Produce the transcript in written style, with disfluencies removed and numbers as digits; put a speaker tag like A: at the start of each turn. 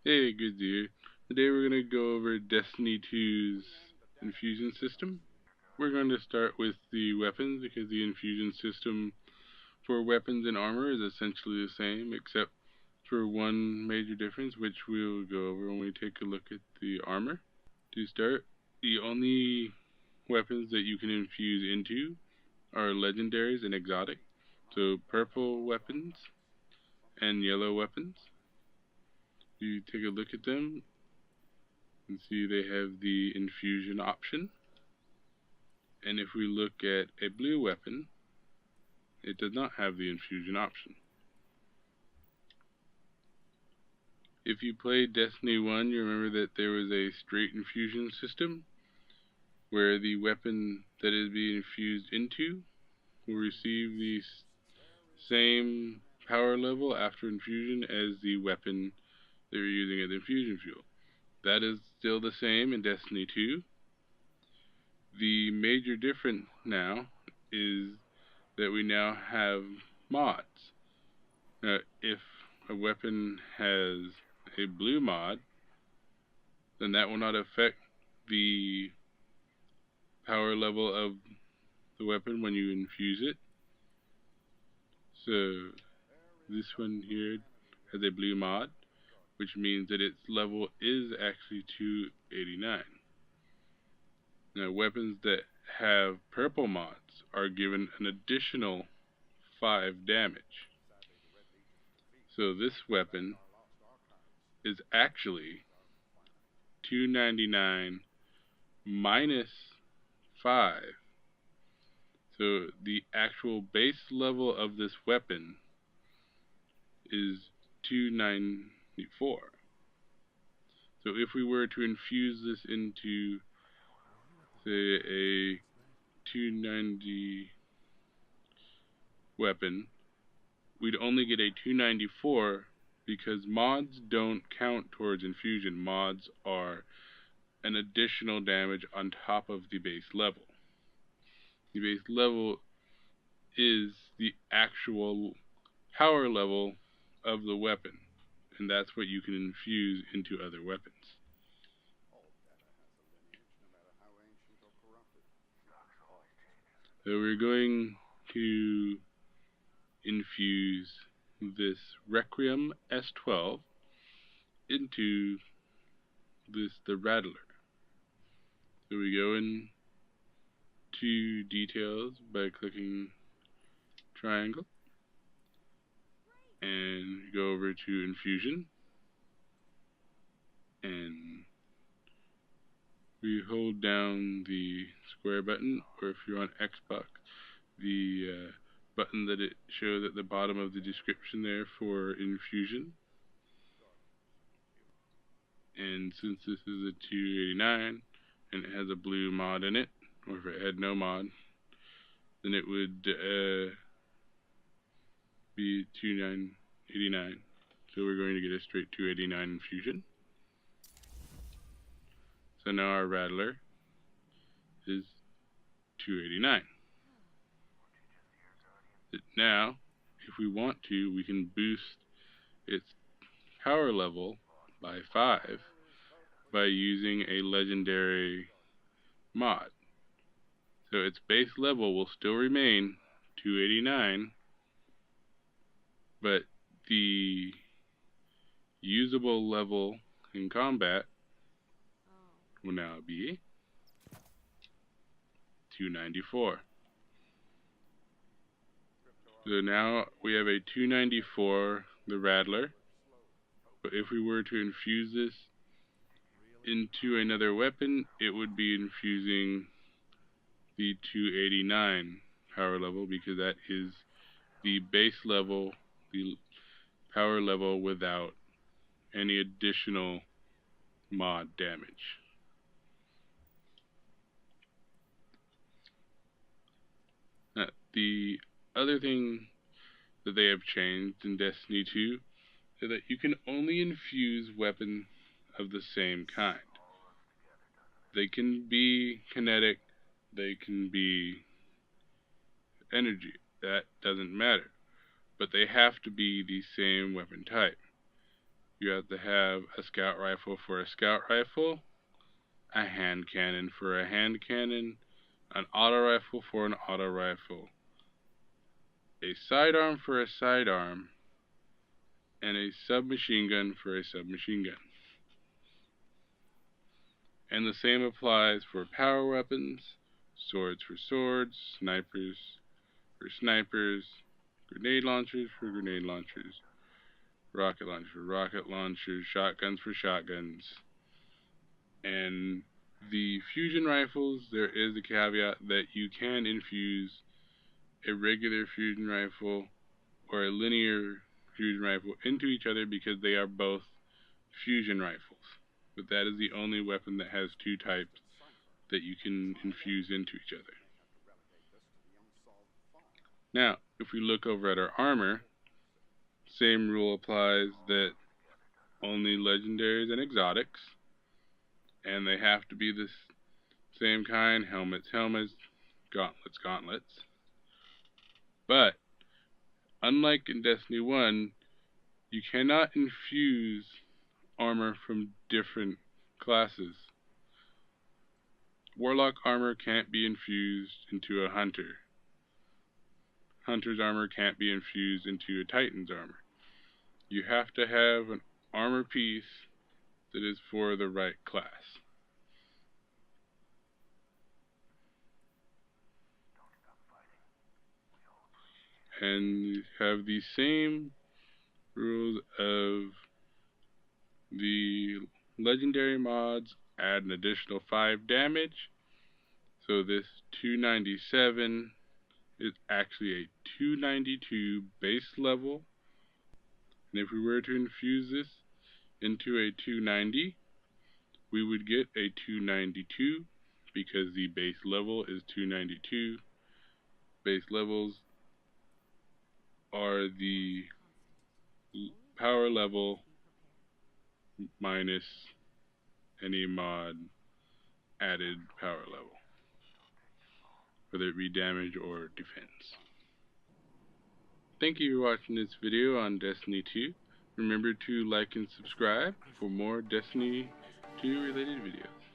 A: Hey, good dear. Today we're going to go over Destiny 2's infusion system. We're going to start with the weapons because the infusion system for weapons and armor is essentially the same except for one major difference, which we'll go over when we take a look at the armor. To start, the only weapons that you can infuse into are legendaries and exotic. So purple weapons and yellow weapons. You take a look at them and see they have the infusion option. And if we look at a blue weapon, it does not have the infusion option. If you played Destiny 1, you remember that there was a straight infusion system where the weapon that is being infused into will receive the same power level after infusion as the weapon that you're using as infusion fuel. That is still the same in Destiny 2. The major difference now is that we now have mods. Now, if a weapon has a blue mod, then that will not affect the power level of the weapon when you infuse it. So this one here has a blue mod, which means that its level is actually 289. Now, weapons that have purple mods are given an additional 5 damage. So this weapon is actually 299 minus 5. So the actual base level of this weapon is 294. So if we were to infuse this into, say, a 290 weapon, we'd only get a 294 because mods don't count towards infusion. Mods are an additional damage on top of the base level. The base level is the actual power level of the weapon, and that's what you can infuse into other weapons. So we're going to infuse this Requiem S12 into the Rattler. So we go in to details by clicking triangle and go over to infusion, and we hold down the square button, or if you're on Xbox, the button that it shows at the bottom of the description there for infusion. And since this is a 289 and it has a blue mod in it, or if it had no mod, then it would be 289. So we're going to get a straight 289 infusion. So now our Rattler is 289. Now, if we want to, we can boost its power level by 5 by using a legendary mod. So its base level will still remain 289, but the usable level in combat will now be 294. So now we have a 294, the Rattler, but if we were to infuse this into another weapon, it would be infusing the 289 power level because that is the base level, the power level without any additional mod damage. The other thing that they have changed in Destiny 2 is that you can only infuse weapons of the same kind. They can be kinetic, they can be energy, that doesn't matter, but they have to be the same weapon type. You have to have a scout rifle for a scout rifle, a hand cannon for a hand cannon, an auto rifle for an auto rifle, a sidearm for a sidearm, and a submachine gun for a submachine gun. And the same applies for power weapons, swords for swords, snipers for snipers, grenade launchers for grenade launchers, rocket launchers for rocket launchers, shotguns for shotguns. And the fusion rifles, there is a caveat that you can infuse a regular fusion rifle or a linear fusion rifle into each other because they are both fusion rifles. But that is the only weapon that has two types that you can infuse into each other. Now, if we look over at our armor, same rule applies that only legendaries and exotics, and they have to be the same kind, helmets, gauntlets, gauntlets. But, unlike in Destiny 1, you cannot infuse armor from different classes. Warlock armor can't be infused into a hunter. Hunter's armor can't be infused into a Titan's armor. You have to have an armor piece that is for the right class. And you have the same rules of the legendary mods add an additional 5 damage. So this 297 is actually a 292 base level. And if we were to infuse this into a 290, we would get a 292 because the base level is 292. Base levels are the power level minus any mod added power level, whether it be damage or defense. Thank you for watching this video on Destiny 2. Remember to like and subscribe for more Destiny 2 related videos.